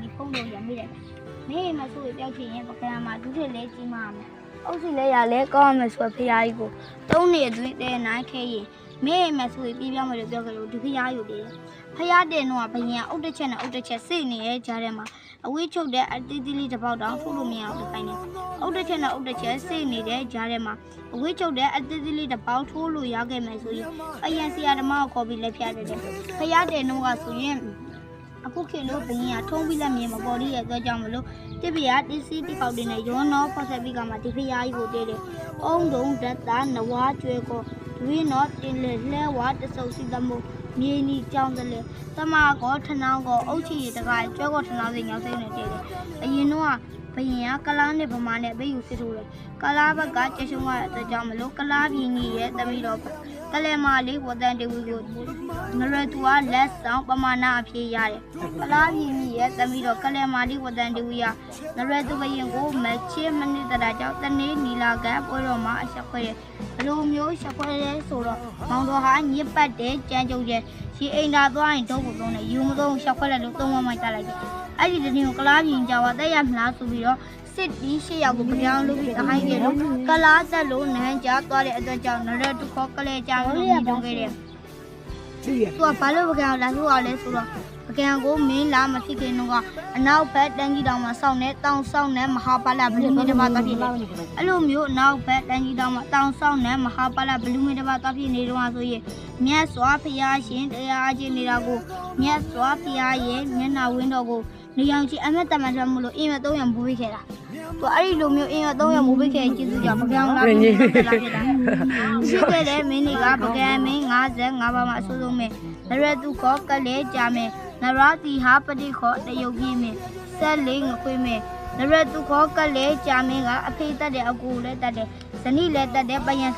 ဒီဖုန်းတော့ရမိတယ်မင်းမဆိုးပြောက်ချင်ရင်ပကံမှာဒုထက်လဲကြီးမှာမယ်အုပ်စီလဲရလဲကောင်းမယ်ဆိုဖရားကြီးကို3နှစ်အတွင်းတဲနိုင်ခဲရင်မင်းမဆိုးပြီးပြောင်းမယ်လို့ပြောကြလို့ဒီဖရားယူတယ်ဖရားတဲ့တော့ဘယင်အုတ်တစ်ချက်နဲ့အုတ်တစ်ချက်စိတ်နေရဲ့ကြားထဲမှာအဝေးချုပ်တဲ့အတီးတီးလေးတစ်ပေါက်တောင်ထုတ်လို့မရအောင်ဒီပိုင်းနဲ့အုတ်တစ်ချက်နဲ့အုတ်တစ်ချက်စိတ်နေတဲ့ကြားထဲမှာအဝေးချုပ်တဲ့အတီးတီးလေးတစ်ပေါက်ထိုးလို့ရခဲ့မယ်ဆိုရင်အရင်ဆရာဓမ္မကိုခေါ်ပြီးလက်ဖြတ်တယ်ဖရားတဲ့တော့ဆိုရင်အခုခေတ်လို့ဘရင်ကထုံးပြီးလက်မြင်မပေါ်သေးရဲ့အတွက်ကြောင့်မလို့တစ်ပြားတစ်စီးတစ်ပေါက်တင်နဲ့ရောနောဖောက်ဆက်ပြီးကမှဒီဖရားကြီးကိုတည်တယ်။အုံတုံဓာတ်သားနဝါကျွဲကိုဒွေနောတင်လေလှဲဝါတဆုပ်စီသမို့မြေနီကြောင်းတယ်လေတမကောထနောင်းကောအုတ်ချီတကားကျွဲကောထနောင်းစိညောင်းစိနဲ့တည်တယ်။အရင်တော့ဘရင်ကကလားနဲ့ဗမာနဲ့ဘေးယူစစ်ထိုးတယ်။ကလားဘက်ကကျရှုံးရတဲ့အတွက်ကြောင့်မလို့ကလားပြည်ကြီးရဲ့တမီတော်ကလဲမာလေးဝတန်တူကိုနရတူကလက်ဆောင်ပမာဏအဖြစ်ရတယ်။ကလားပြည်ကြီးရဲ့တမီတော်ကလဲမာလေးဝတန်တူရနရတူဘရင်ကိုမချစ်မနစ်တရာကြောင့်တနေ့နီလာကပွဲတော်မှာအဆက်ခွဲတယ်။ဘလိုမျိုးဆက်ခွဲလဲဆိုတော့မောင်တော်ဟာညစ်ပတ်တဲ့ကြမ်းကြုတ်တဲ့ရေအိမ်သာသွားရင်တော့ကိုသုံးတယ်ယူမသုံးဆက်ခွဲလိုက်လို့သုံးဝမှတက်လိုက်တယ်။အဲ့ဒီတနေ့ကိုကလားပြည်ကြောက်တက်ရမလားဆိုပြီးတော့စစ်ပြီးရှေ့ရောက်ကိုပြောင်းလို့ပြီးတိုင်းပြလို့ကလားတက်လို့နန်းကြားသွားတဲ့အတွက်ကြောင့်နရတူခေါ်ကလေးကြောင်လို့ပြီးတော့ခဲ့တယ်။သူကဘာလို့ပကံလာလို့အောင်လဲဆိုတော့ပကံကိုမင်းလာမဖြစ်ခင်တော့ကအနောက်ဘက်တန်းကြီးတောင်မှာစောင့်နေတောင်စောင့်နေမဟာပါလဘလူးမင်းတစ်ပါးသွားဖြစ်တယ်။အဲ့လိုမျိုးအနောက်ဘက်တန်းကြီးတောင်မှာတောင်စောင့်နေမဟာပါလဘလူးမင်းတစ်ပါးသွားဖြစ်နေတော့ဆိုရင်မြတ်စွာဘုရားရှင်တရားကျင့်နေတာကိုမြတ်စွာဘုရားရဲ့မျက်နှာဝင်းတော်ကိုနေအောင်ကြီးအမတ်တမန်ထမှုလို့အင်းမဲ့300မူပေးခဲ့တာ။သူအဲ့ဒီလိုမျိုးအင်းမဲ့300မူပေးခဲ့ကျေးဇူးကြောင့်ပကံလာပြီးလာခဲ့တာ။ရှိခဲ့တဲ့မင်းတွေကပကံမင်း55ပါးမှာအဆိုးဆုံးပဲ။နရတုခောကလေးကြမယ်။နရတိဟာပတိခောတယုတ်ကြီးမယ်။ဆက်လေးငခွေးမယ်။နရတုခောကလေးကြမင်းကအဖေတတ်တဲ့အကူလည်းတတ်တယ်။ဇနီးလည်းတတ်တယ်ပယံ